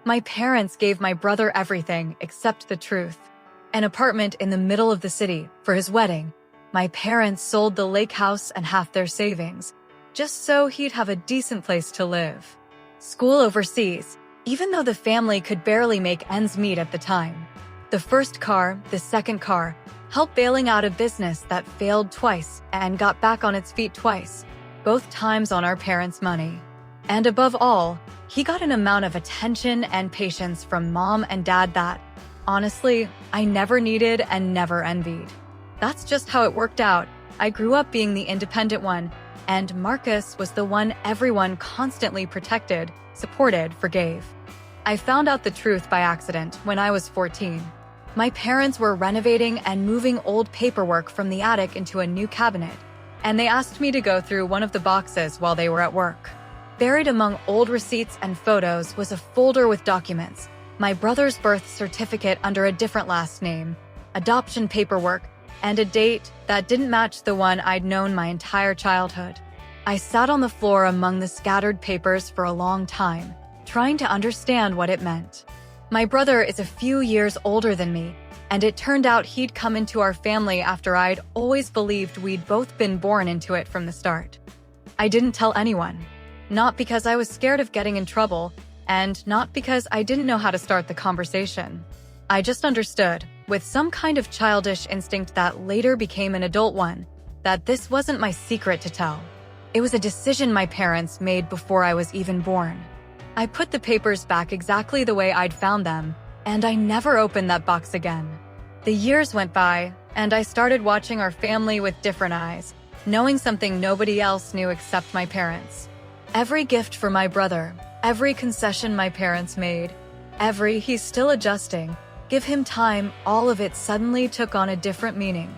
My parents gave my brother everything except the truth. An apartment in the middle of the city for his wedding. My parents sold the lake house and half their savings, just so he'd have a decent place to live. School overseas, even though the family could barely make ends meet at the time. The first car, the second car, helped bailing out a business that failed twice and got back on its feet twice, both times on our parents' money. And above all, he got an amount of attention and patience from mom and dad that, honestly, I never needed and never envied. That's just how it worked out. I grew up being the independent one, and Marcus was the one everyone constantly protected, supported, forgave. I found out the truth by accident when I was 14. My parents were renovating and moving old paperwork from the attic into a new cabinet, and they asked me to go through one of the boxes while they were at work. Buried among old receipts and photos was a folder with documents, my brother's birth certificate under a different last name, adoption paperwork, and a date that didn't match the one I'd known my entire childhood. I sat on the floor among the scattered papers for a long time, trying to understand what it meant. My brother is a few years older than me, and it turned out he'd come into our family after I'd always believed we'd both been born into it from the start. I didn't tell anyone, not because I was scared of getting in trouble, and not because I didn't know how to start the conversation. I just understood, with some kind of childish instinct that later became an adult one, that this wasn't my secret to tell. It was a decision my parents made before I was even born. I put the papers back exactly the way I'd found them, and I never opened that box again. The years went by, and I started watching our family with different eyes, knowing something nobody else knew except my parents. Every gift for my brother, every concession my parents made, he's still adjusting, give him time, all of it suddenly took on a different meaning.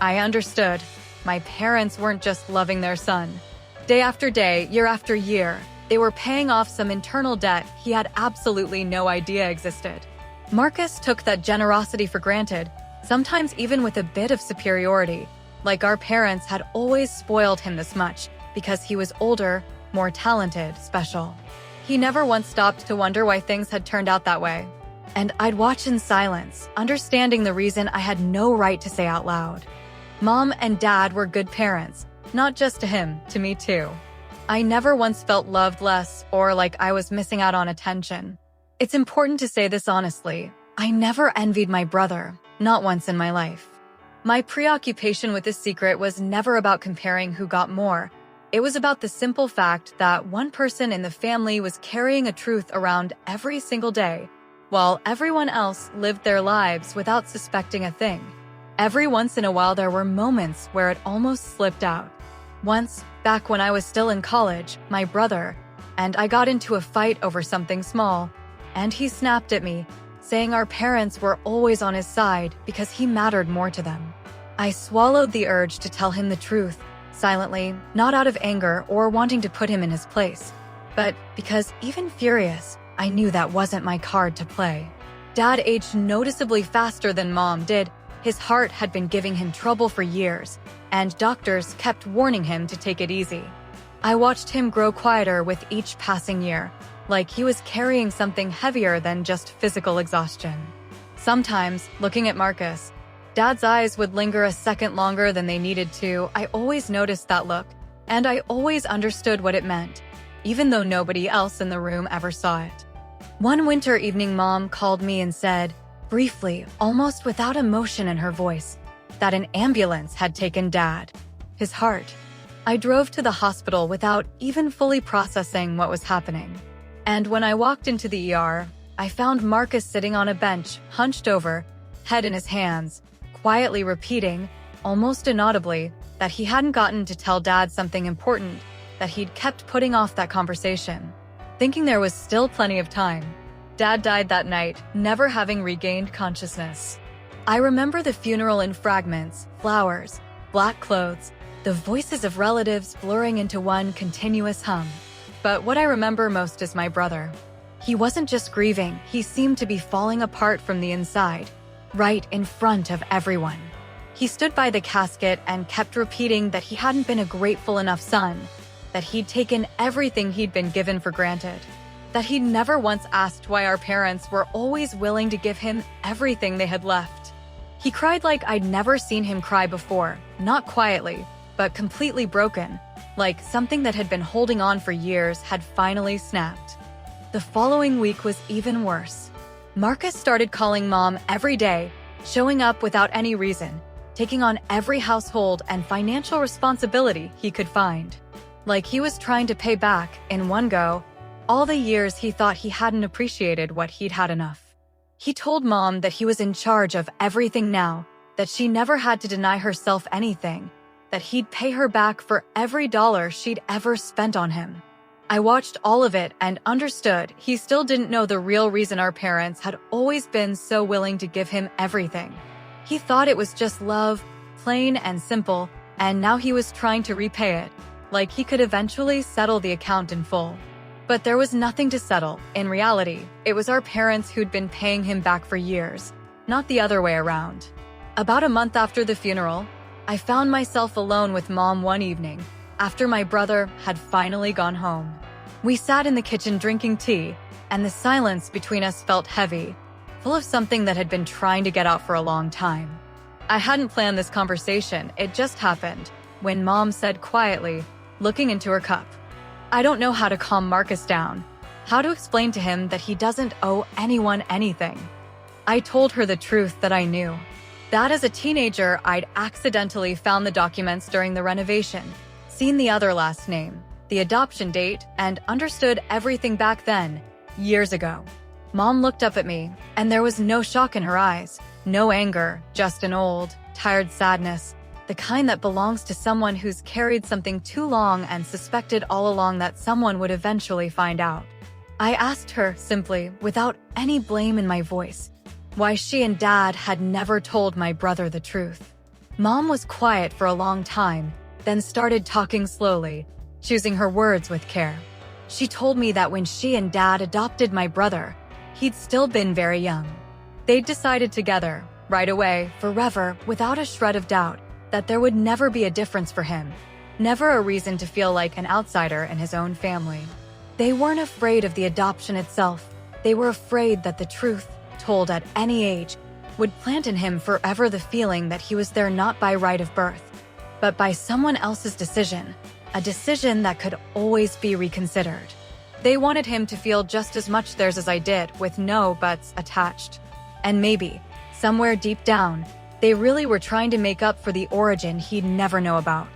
I understood. My parents weren't just loving their son. Day after day, year after year, they were paying off some internal debt he had absolutely no idea existed. Marcus took that generosity for granted, sometimes even with a bit of superiority, like our parents had always spoiled him this much because he was older, more talented, special. He never once stopped to wonder why things had turned out that way. And I'd watch in silence, understanding the reason I had no right to say out loud. Mom and Dad were good parents, not just to him, to me too. I never once felt loved less or like I was missing out on attention. It's important to say this honestly. I never envied my brother, not once in my life. My preoccupation with this secret was never about comparing who got more. It was about the simple fact that one person in the family was carrying a truth around every single day, while everyone else lived their lives without suspecting a thing. Every once in a while there were moments where it almost slipped out. Once, back when I was still in college, my brother and I got into a fight over something small, and he snapped at me, saying our parents were always on his side because he mattered more to them. I swallowed the urge to tell him the truth, silently, not out of anger or wanting to put him in his place, but because even furious, I knew that wasn't my card to play. Dad aged noticeably faster than Mom did. His heart had been giving him trouble for years, and doctors kept warning him to take it easy. I watched him grow quieter with each passing year, like he was carrying something heavier than just physical exhaustion. Sometimes, looking at Marcus, Dad's eyes would linger a second longer than they needed to. I always noticed that look, and I always understood what it meant, even though nobody else in the room ever saw it. One winter evening, Mom called me and said, briefly, almost without emotion in her voice, that an ambulance had taken Dad, his heart. I drove to the hospital without even fully processing what was happening. And when I walked into the ER, I found Marcus sitting on a bench, hunched over, head in his hands, quietly repeating, almost inaudibly, that he hadn't gotten to tell Dad something important, that he'd kept putting off that conversation, thinking there was still plenty of time. Dad died that night, never having regained consciousness. I remember the funeral in fragments, flowers, black clothes, the voices of relatives blurring into one continuous hum. But what I remember most is my brother. He wasn't just grieving, he seemed to be falling apart from the inside, right in front of everyone. He stood by the casket and kept repeating that he hadn't been a grateful enough son, that he'd taken everything he'd been given for granted, that he'd never once asked why our parents were always willing to give him everything they had left. He cried like I'd never seen him cry before, not quietly, but completely broken, like something that had been holding on for years had finally snapped. The following week was even worse. Marcus started calling Mom every day, showing up without any reason, taking on every household and financial responsibility he could find. Like he was trying to pay back, in one go, all the years he thought he hadn't appreciated what he'd had enough. He told Mom that he was in charge of everything now, that she never had to deny herself anything, that he'd pay her back for every dollar she'd ever spent on him. I watched all of it and understood he still didn't know the real reason our parents had always been so willing to give him everything. He thought it was just love, plain and simple, and now he was trying to repay it, like he could eventually settle the account in full. But there was nothing to settle. In reality, it was our parents who'd been paying him back for years, not the other way around. About a month after the funeral, I found myself alone with Mom one evening, after my brother had finally gone home. We sat in the kitchen drinking tea, and the silence between us felt heavy, full of something that had been trying to get out for a long time. I hadn't planned this conversation, it just happened, when Mom said quietly, looking into her cup, "I don't know how to calm Marcus down, how to explain to him that he doesn't owe anyone anything." I told her the truth that I knew. That as a teenager, I'd accidentally found the documents during the renovation, seen the other last name, the adoption date, and understood everything back then, years ago. Mom looked up at me, and there was no shock in her eyes, no anger, just an old, tired sadness, the kind that belongs to someone who's carried something too long and suspected all along that someone would eventually find out. I asked her, simply, without any blame in my voice, why she and Dad had never told my brother the truth. Mom was quiet for a long time, then started talking slowly, choosing her words with care. She told me that when she and Dad adopted my brother, he'd still been very young. They'd decided together, right away, forever, without a shred of doubt, that there would never be a difference for him, never a reason to feel like an outsider in his own family. They weren't afraid of the adoption itself. They were afraid that the truth, told at any age, would plant in him forever the feeling that he was there not by right of birth, but by someone else's decision, a decision that could always be reconsidered. They wanted him to feel just as much theirs as I did, with no buts attached. And maybe, somewhere deep down, they really were trying to make up for the origin he'd never know about.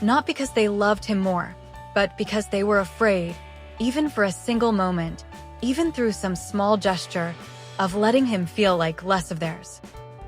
Not because they loved him more, but because they were afraid, even for a single moment, even through some small gesture, of letting him feel like less of theirs.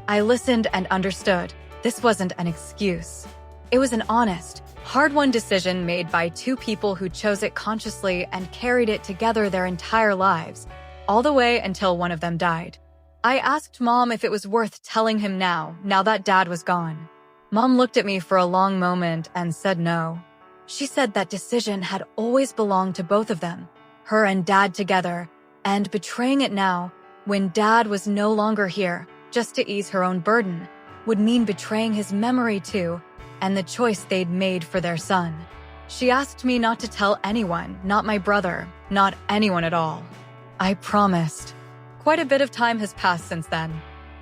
I listened and understood. This wasn't an excuse. It was an honest, hard-won decision made by two people who chose it consciously and carried it together their entire lives, all the way until one of them died. I asked Mom if it was worth telling him now that Dad was gone. Mom looked at me for a long moment and said no. She said that decision had always belonged to both of them, her and Dad together, and betraying it now, when Dad was no longer here, just to ease her own burden, would mean betraying his memory too, and the choice they'd made for their son. She asked me not to tell anyone, not my brother, not anyone at all. I promised. Quite a bit of time has passed since then.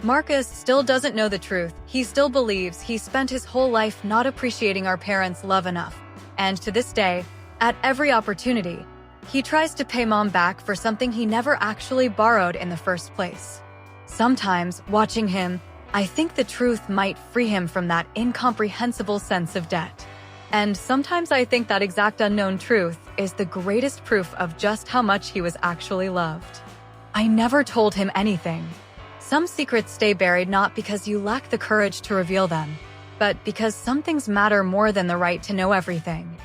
Marcus still doesn't know the truth. He still believes he spent his whole life not appreciating our parents' love enough. And to this day, at every opportunity, he tries to pay Mom back for something he never actually borrowed in the first place. Sometimes, watching him, I think the truth might free him from that incomprehensible sense of debt. And sometimes I think that exact unknown truth is the greatest proof of just how much he was actually loved. I never told him anything. Some secrets stay buried not because you lack the courage to reveal them, but because some things matter more than the right to know everything.